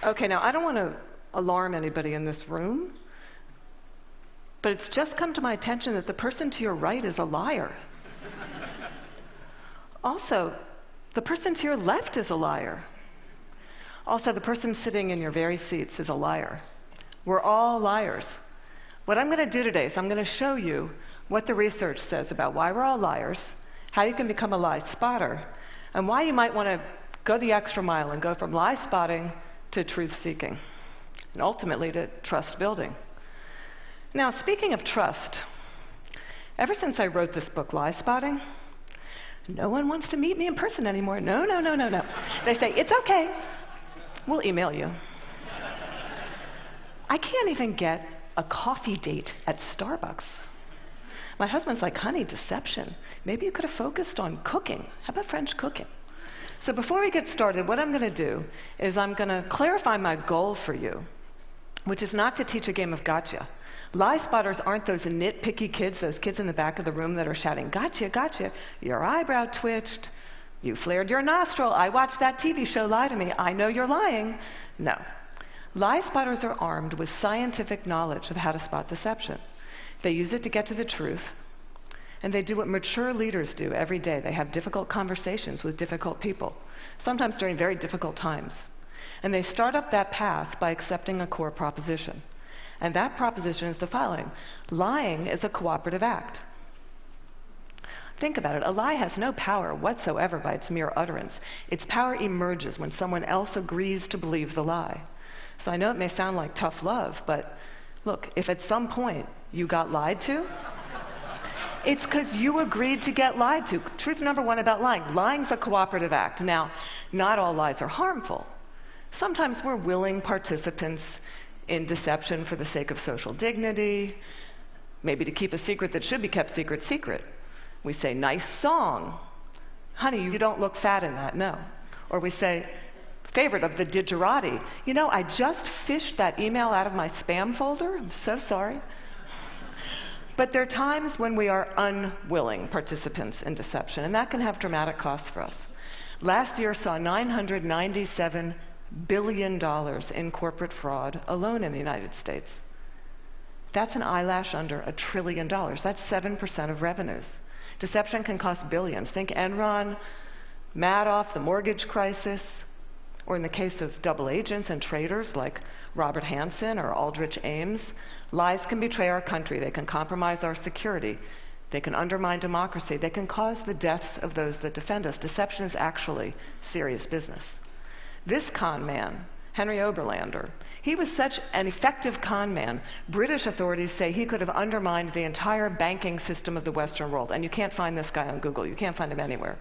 Okay, now I don't want to alarm anybody in this room, but it's just come to my attention that the person to your right is a liar. Also, the person to your left is a liar. Also, the person sitting in your very seats is a liar. We're all liars. What I'm going to do today is I'm going to show you what the research says about why we're all liars, how you can become a lie spotter, and why you might want to go the extra mile and go from lie spotting to truth seeking, and ultimately to trust building. Now, speaking of trust, ever since I wrote this book, Lie Spotting, no one wants to meet me in person anymore. No. They say, it's okay. We'll email you. I can't even get a coffee date at Starbucks. My husband's like, honey, deception. Maybe you could have focused on cooking. How about French cooking? So before we get started, what I'm going to do is I'm going to clarify my goal for you, which is not to teach a game of gotcha. Lie spotters aren't those nitpicky kids, those kids in the back of the room that are shouting, gotcha, gotcha. Your eyebrow twitched. You flared your nostril. I watched that TV show, Lie to Me. I know you're lying. No. Lie spotters are armed with scientific knowledge of how to spot deception. They use it to get to the truth, and they do what mature leaders do every day. They have difficult conversations with difficult people, sometimes during very difficult times. And they start up that path by accepting a core proposition. And that proposition is the following: lying is a cooperative act. Think about it. A lie has no power whatsoever by its mere utterance. Its power emerges when someone else agrees to believe the lie. So I know it may sound like tough love, but look, if at some point you got lied to, it's because you agreed to get lied to. Truth number one about lying. Lying's a cooperative act. Now, not all lies are harmful. Sometimes we're willing participants in deception for the sake of social dignity, maybe to keep a secret that should be kept secret. We say, nice song. Honey, you don't look fat in that, no. Or we say, favorite of the digerati. You know, I just fished that email out of my spam folder. I'm so sorry. But there are times when we are unwilling participants in deception, and that can have dramatic costs for us. Last year saw $997 billion in corporate fraud alone in the United States. That's an eyelash under $1 trillion. That's 7% of revenues. Deception can cost billions. Think Enron, Madoff, the mortgage crisis, or in the case of double agents and traitors like Robert Hansen or Aldrich Ames, lies can betray our country. They can compromise our security. They can undermine democracy. They can cause the deaths of those that defend us. Deception is actually serious business. This con man, Henry Oberlander, he was such an effective con man, British authorities say he could have undermined the entire banking system of the Western world. And you can't find this guy on Google. You can't find him anywhere.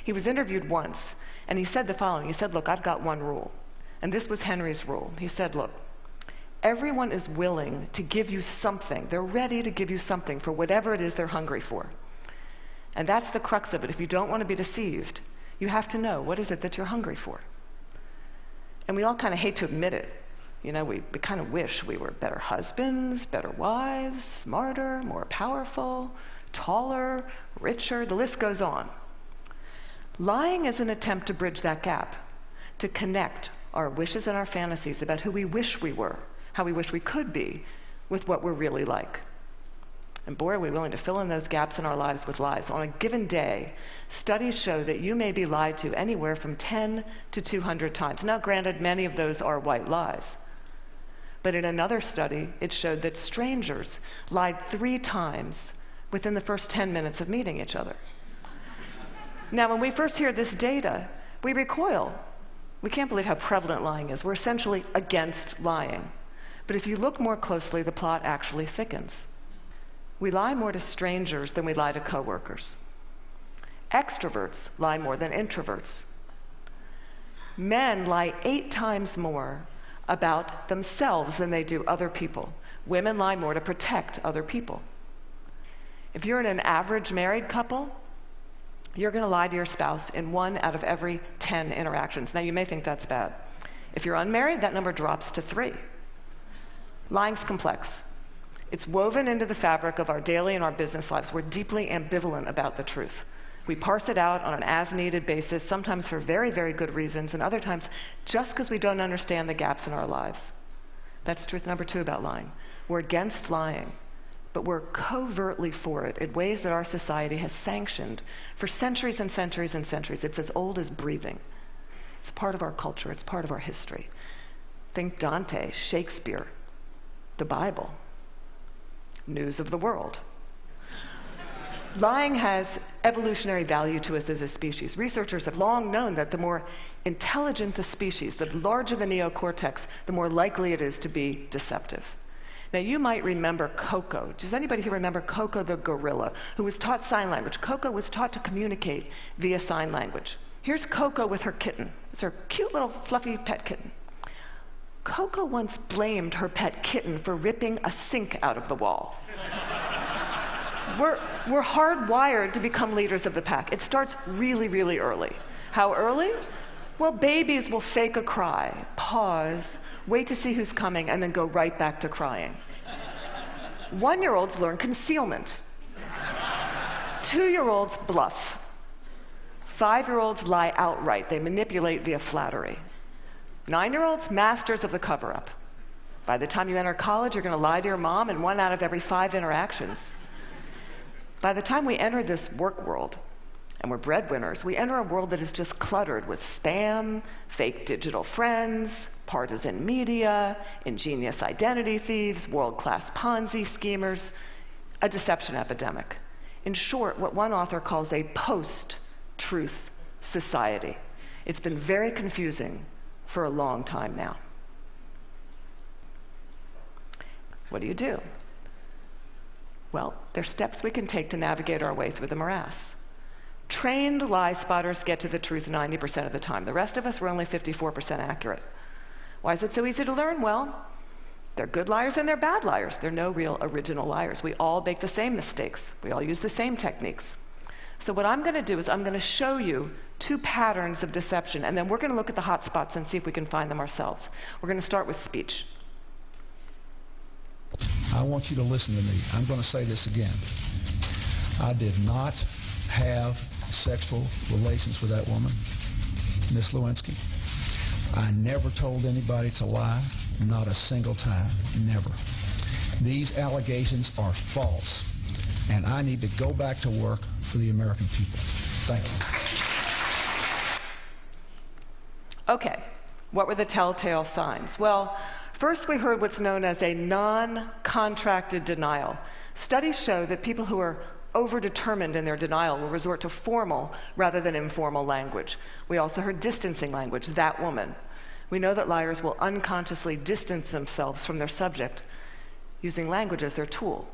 He was interviewed once, and he said the following. He said, look, I've got one rule. And this was Henry's rule. He said, look, everyone is willing to give you something. They're ready to give you something for whatever it is they're hungry for. And that's the crux of it. If you don't want to be deceived, you have to know, what is it that you're hungry for? And we all kind of hate to admit it. You know, we kind of wish we were better husbands, better wives, smarter, more powerful, taller, richer. The list goes on. Lying is an attempt to bridge that gap, to connect our wishes and our fantasies about who we wish we were, how we wish we could be, with what we're really like. And boy, are we willing to fill in those gaps in our lives with lies. On a given day, studies show that you may be lied to anywhere from 10 to 200 times. Now, granted, many of those are white lies. But in another study, it showed that strangers lied 3 times within the first 10 minutes of meeting each other. Now, when we first hear this data, we recoil. We can't believe how prevalent lying is. We're essentially against lying. But if you look more closely, the plot actually thickens. We lie more to strangers than we lie to coworkers. Extroverts lie more than introverts. Men lie 8 times more about themselves than they do other people. Women lie more to protect other people. If you're in an average married couple, you're going to lie to your spouse in 1 out of every 10 interactions. Now, you may think that's bad. If you're unmarried, that number drops to 3. Lying's complex. It's woven into the fabric of our daily and our business lives. We're deeply ambivalent about the truth. We parse it out on an as-needed basis, sometimes for very, very good reasons, and other times just because we don't understand the gaps in our lives. That's truth number 2 about lying. We're against lying, but we're covertly for it in ways that our society has sanctioned for centuries and centuries and centuries. It's as old as breathing. It's part of our culture. It's part of our history. Think Dante, Shakespeare, the Bible, news of the world. Lying has evolutionary value to us as a species. Researchers have long known that the more intelligent the species, the larger the neocortex, the more likely it is to be deceptive. Now, you might remember Coco. Does anybody here remember Coco the gorilla, who was taught sign language? Coco was taught to communicate via sign language. Here's Coco with her kitten. It's her cute little fluffy pet kitten. Coco once blamed her pet kitten for ripping a sink out of the wall. We're hardwired to become leaders of the pack. It starts really, really early. How early? Well, babies will fake a cry, pause, wait to see who's coming, and then go right back to crying. 1-year-olds learn concealment. 2-year-olds bluff. 5-year-olds lie outright. They manipulate via flattery. 9-year-olds, masters of the cover-up. By the time you enter college, you're going to lie to your mom in 1 out of every 5 interactions. By the time we enter this work world, and we're breadwinners, we enter a world that is just cluttered with spam, fake digital friends, partisan media, ingenious identity thieves, world-class Ponzi schemers, a deception epidemic. In short, what one author calls a post-truth society. It's been very confusing for a long time now. What do? Well, there's steps we can take to navigate our way through the morass. Trained lie spotters get to the truth 90% of the time. The rest of us, we're only 54% accurate. Why is it so easy to learn? Well, they're good liars and they're bad liars. They're no real original liars. We all make the same mistakes. We all use the same techniques. So what I'm going to do is I'm going to show you 2 patterns of deception, and then we're going to look at the hot spots and see if we can find them ourselves. We're going to start with speech. I want you to listen to me. I'm going to say this again. I did not have sexual relations with that woman, Miss Lewinsky. I never told anybody to lie, not a single time, never. These allegations are false, and I need to go back to work for the American people. Thank you. Okay, what were the telltale signs? Well, first we heard what's known as a non-contracted denial. Studies show that people who are overdetermined in their denial will resort to formal rather than informal language. We also heard distancing language, that woman. We know that liars will unconsciously distance themselves from their subject using language as their tool.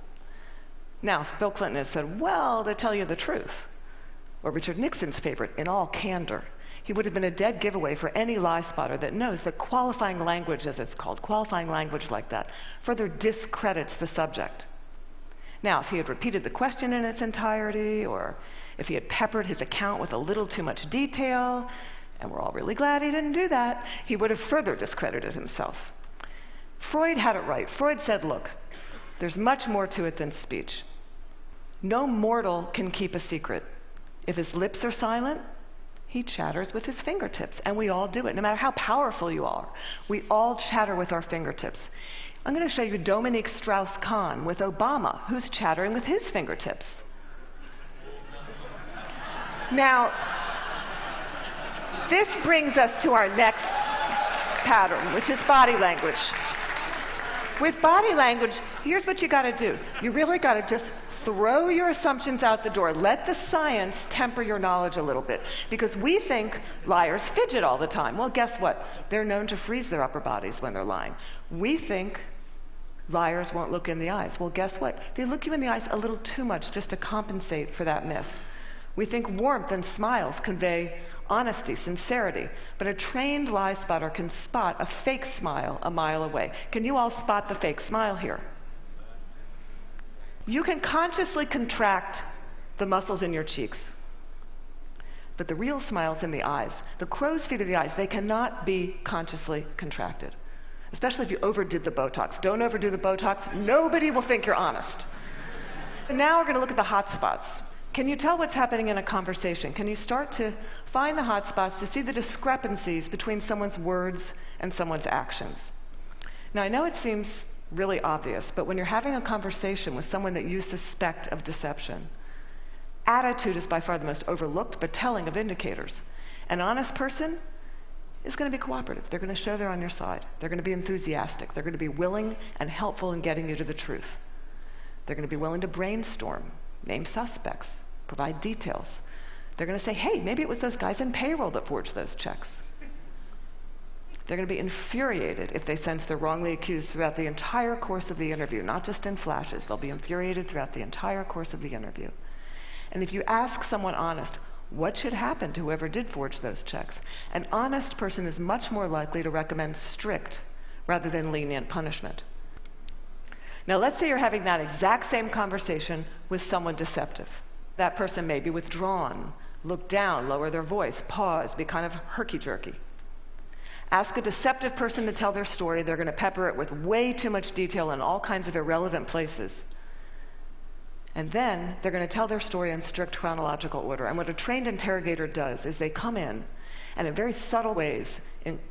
Now, if Bill Clinton had said, well, to tell you the truth, or Richard Nixon's favorite, in all candor, he would have been a dead giveaway for any lie spotter that knows that qualifying language, as it's called, qualifying language like that, further discredits the subject. Now, if he had repeated the question in its entirety, or if he had peppered his account with a little too much detail, and we're all really glad he didn't do that, he would have further discredited himself. Freud had it right. Freud said, look, there's much more to it than speech. No mortal can keep a secret. If his lips are silent, he chatters with his fingertips, and we all do it. No matter how powerful you are, we all chatter with our fingertips. I'm going to show you Dominique Strauss-Kahn with Obama, who's chattering with his fingertips. Now, this brings us to our next pattern, which is body language. With body language, here's what you got to do. You really got to just throw your assumptions out the door. Let the science temper your knowledge a little bit. Because we think liars fidget all the time. Well, guess what? They're known to freeze their upper bodies when they're lying. We think liars won't look in the eyes. Well, guess what? They look you in the eyes a little too much just to compensate for that myth. We think warmth and smiles convey honesty, sincerity. But a trained lie spotter can spot a fake smile a mile away. Can you all spot the fake smile here? You can consciously contract the muscles in your cheeks. But the real smile's in the eyes. The crow's feet of the eyes, they cannot be consciously contracted. Especially if you overdid the Botox. Don't overdo the Botox. Nobody will think you're honest. And now we're going to look at the hot spots. Can you tell what's happening in a conversation? Can you start to find the hot spots to see the discrepancies between someone's words and someone's actions? Now, I know it seems really obvious, but when you're having a conversation with someone that you suspect of deception, attitude is by far the most overlooked but telling of indicators. An honest person is going to be cooperative. They're going to show they're on your side. They're going to be enthusiastic. They're going to be willing and helpful in getting you to the truth. They're going to be willing to brainstorm, name suspects, provide details. They're going to say, hey, maybe it was those guys in payroll that forged those checks. They're going to be infuriated if they sense they're wrongly accused throughout the entire course of the interview, not just in flashes. They'll be infuriated throughout the entire course of the interview. And if you ask someone honest, what should happen to whoever did forge those checks? An honest person is much more likely to recommend strict rather than lenient punishment. Now, let's say you're having that exact same conversation with someone deceptive. That person may be withdrawn, look down, lower their voice, pause, be kind of herky-jerky. Ask a deceptive person to tell their story. They're going to pepper it with way too much detail in all kinds of irrelevant places. And then they're going to tell their story in strict chronological order. And what a trained interrogator does is they come in, and in very subtle ways,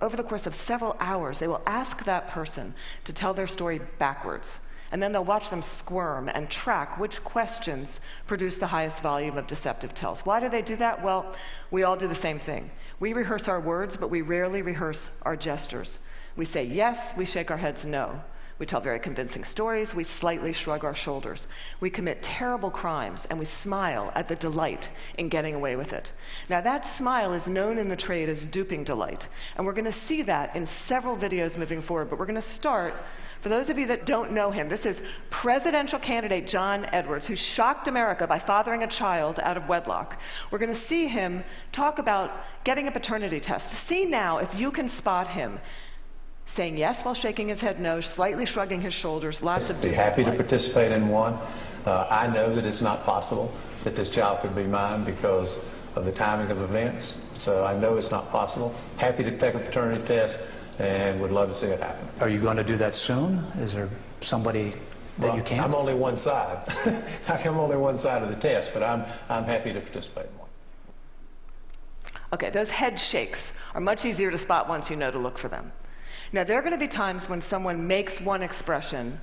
over the course of several hours, they will ask that person to tell their story backwards. And then they'll watch them squirm and track which questions produce the highest volume of deceptive tells. Why do they do that? Well, we all do the same thing. We rehearse our words, but we rarely rehearse our gestures. We say yes, we shake our heads no. We tell very convincing stories, we slightly shrug our shoulders. We commit terrible crimes, and we smile at the delight in getting away with it. Now, that smile is known in the trade as duping delight, and we're going to see that in several videos moving forward, but we're going to start, for those of you that don't know him, this is presidential candidate John Edwards, who shocked America by fathering a child out of wedlock. We're going to see him talk about getting a paternity test. See now if you can spot him saying yes while shaking his head no, slightly shrugging his shoulders, lots of be happy to participate in one. I know that it's not possible that this child could be mine because of the timing of events, so I know it's not possible. Happy to take a paternity test and would love to see it happen. Are you going to do that soon? Is there somebody that you can't? I'm only one side. I'm only one side of the test, but I'm happy to participate in one. Okay, those head shakes are much easier to spot once you know to look for them. Now, there are going to be times when someone makes one expression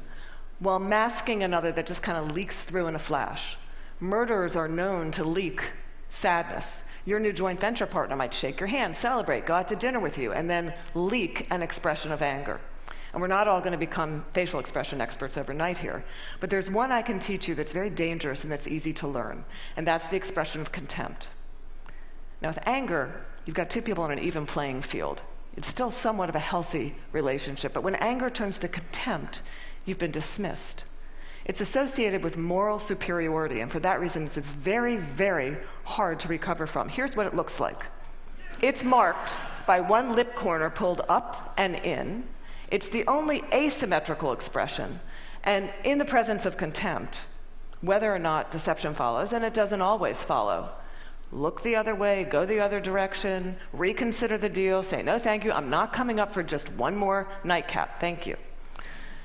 while masking another that just kind of leaks through in a flash. Murderers are known to leak sadness. Your new joint venture partner might shake your hand, celebrate, go out to dinner with you, and then leak an expression of anger. And we're not all going to become facial expression experts overnight here. But there's one I can teach you that's very dangerous and that's easy to learn, and that's the expression of contempt. Now, with anger, you've got two people on an even playing field. It's still somewhat of a healthy relationship, but when anger turns to contempt, you've been dismissed. It's associated with moral superiority, and for that reason, it's very, very hard to recover from. Here's what it looks like. It's marked by one lip corner pulled up and in. It's the only asymmetrical expression, and in the presence of contempt, whether or not deception follows, and it doesn't always follow, look the other way, go the other direction, reconsider the deal, say, no, thank you, I'm not coming up for just one more nightcap, thank you.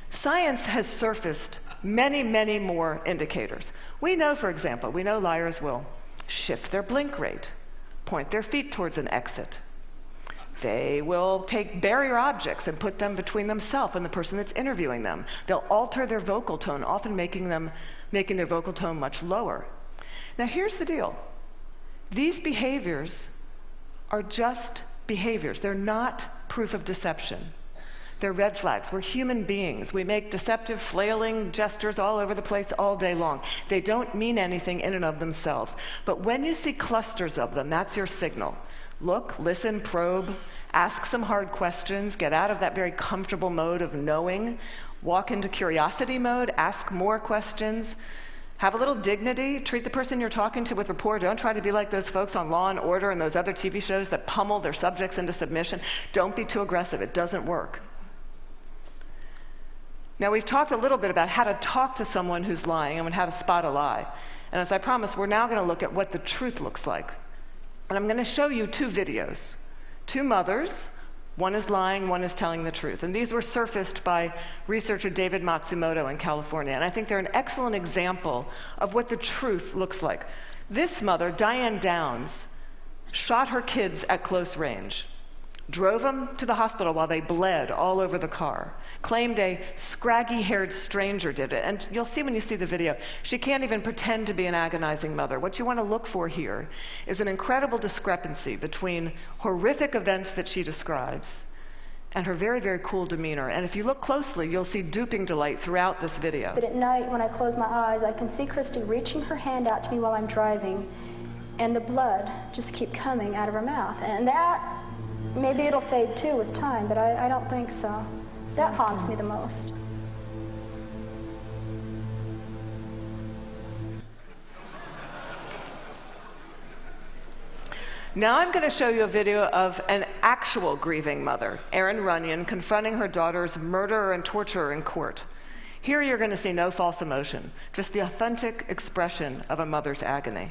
Science has surfaced many, many more indicators. We know, for example, liars will shift their blink rate, point their feet towards an exit. They will take barrier objects and put them between themselves and the person that's interviewing them. They'll alter their vocal tone, often making their vocal tone much lower. Now, here's the deal. These behaviors are just behaviors. They're not proof of deception. They're red flags. We're human beings. We make deceptive, flailing gestures all over the place all day long. They don't mean anything in and of themselves. But when you see clusters of them, that's your signal. Look, listen, probe, ask some hard questions, get out of that very comfortable mode of knowing, walk into curiosity mode, ask more questions. Have a little dignity. Treat the person you're talking to with rapport. Don't try to be like those folks on Law and Order and those other TV shows that pummel their subjects into submission. Don't be too aggressive. It doesn't work. Now, we've talked a little bit about how to talk to someone who's lying and how to spot a lie. And as I promised, we're now going to look at what the truth looks like. And I'm going to show you two videos. Two mothers, One is lying, one is telling the truth. And these were surfaced by researcher David Matsumoto in California. And I think they're an excellent example of what the truth looks like. This mother, Diane Downs, shot her kids at close range, drove them to the hospital while they bled all over the car, claimed a scraggy-haired stranger did it. And you'll see when you see the video, she can't even pretend to be an agonizing mother. What you want to look for here is an incredible discrepancy between horrific events that she describes and her very, very cool demeanor. And if you look closely, you'll see duping delight throughout this video. But at night, when I close my eyes, I can see Christy reaching her hand out to me while I'm driving, and the blood just keep coming out of her mouth. And that, maybe it'll fade too with time, but I don't think so. That haunts me the most. Now I'm going to show you a video of an actual grieving mother, Erin Runyon, confronting her daughter's murderer and torturer in court. Here you're going to see no false emotion, just the authentic expression of a mother's agony.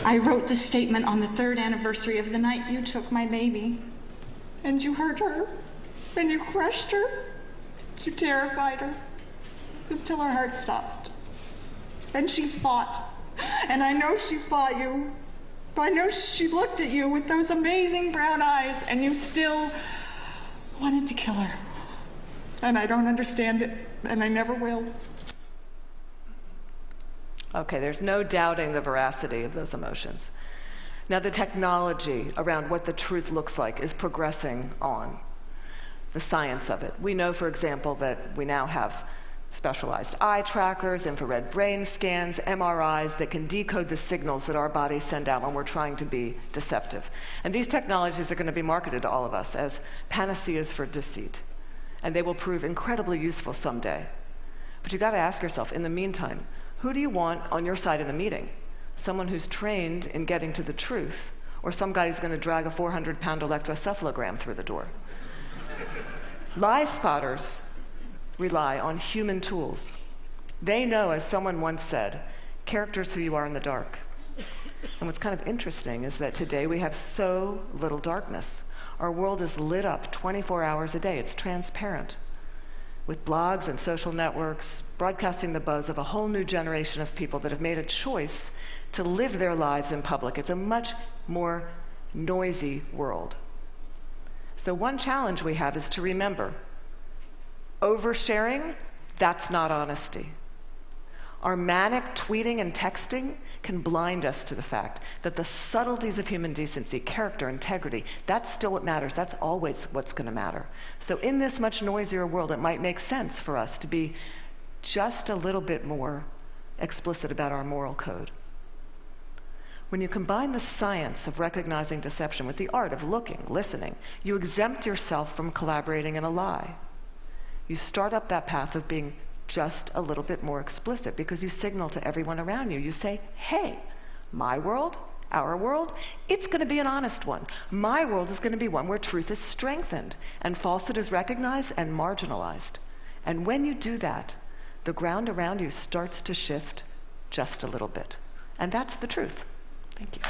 I wrote the statement on the 3rd anniversary of the night you took my baby. And you hurt her, and you crushed her, you terrified her, until her heart stopped. And she fought, and I know she fought you. I know she looked at you with those amazing brown eyes, and you still wanted to kill her. And I don't understand it, and I never will. Okay, there's no doubting the veracity of those emotions. Now, the technology around what the truth looks like is progressing on, the science of it. We know, for example, that we now have specialized eye trackers, infrared brain scans, MRIs that can decode the signals that our bodies send out when we're trying to be deceptive. And these technologies are going to be marketed to all of us as panaceas for deceit. And they will prove incredibly useful someday. But you've got to ask yourself, in the meantime, who do you want on your side of the meeting? Someone who's trained in getting to the truth, or some guy who's going to drag a 400-pound electroencephalogram through the door? Lie spotters rely on human tools. They know, as someone once said, character's who you are in the dark. And what's kind of interesting is that today we have so little darkness. Our world is lit up 24 hours a day. It's transparent, with blogs and social networks broadcasting the buzz of a whole new generation of people that have made a choice to live their lives in public. It's a much more noisy world. So one challenge we have is to remember, oversharing, that's not honesty. Our manic tweeting and texting can blind us to the fact that the subtleties of human decency, character, integrity, that's still what matters. That's always what's going to matter. So in this much noisier world, it might make sense for us to be just a little bit more explicit about our moral code. When you combine the science of recognizing deception with the art of looking, listening, you exempt yourself from collaborating in a lie. You start up that path of being just a little bit more explicit because you signal to everyone around you. You say, hey, my world, our world, it's going to be an honest one. My world is going to be one where truth is strengthened and falsehood is recognized and marginalized. And when you do that, the ground around you starts to shift just a little bit. And that's the truth. Thank you.